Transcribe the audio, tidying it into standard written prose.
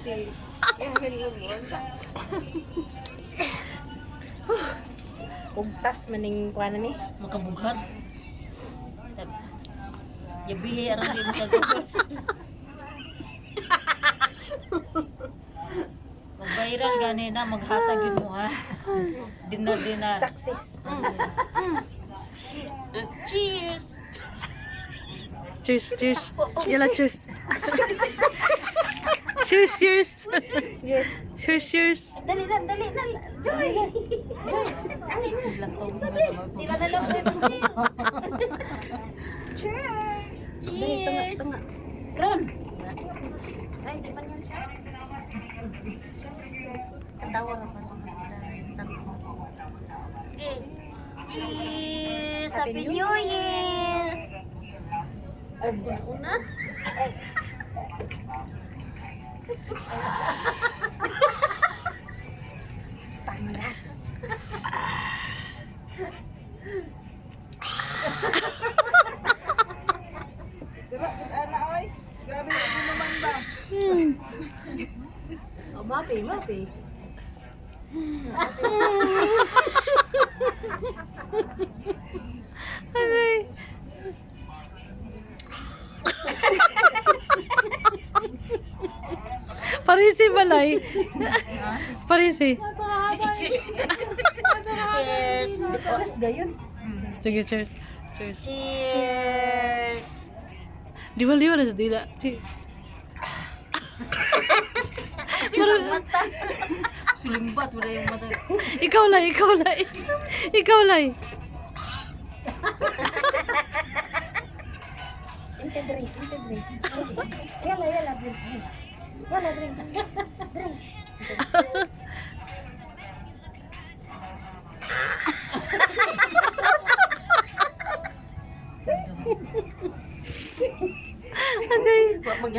Si Emil Lumon. Ugtas maning kuana ni. Makabughat. Yabihi arang di mo kagabas. Mag-viral gani na maghatag yun mo ha. Dinar. Success. Cheers. Cheers. Yala, cheers. Cheers. Yes. Cheers. Dali. Joy. Latong Sila na lang. Cheers. Cheers. Tunga. Ron. Ay, di man yan siya. Katawa ka pa sa Okay. Cheers! Happy New Year! Ay, una? Tangas. Grabe na naman ba? Oh, mapi. Aray. Parisi balay. Parisi. Cheers. Cheers. Cheers dayon. Sige, cheers. Cheers. Liwa na sa dila. Sulimbat wala yung mata. Ikaw lay. Inte drink. Yala, drink. Yala, drink. Okay. Mag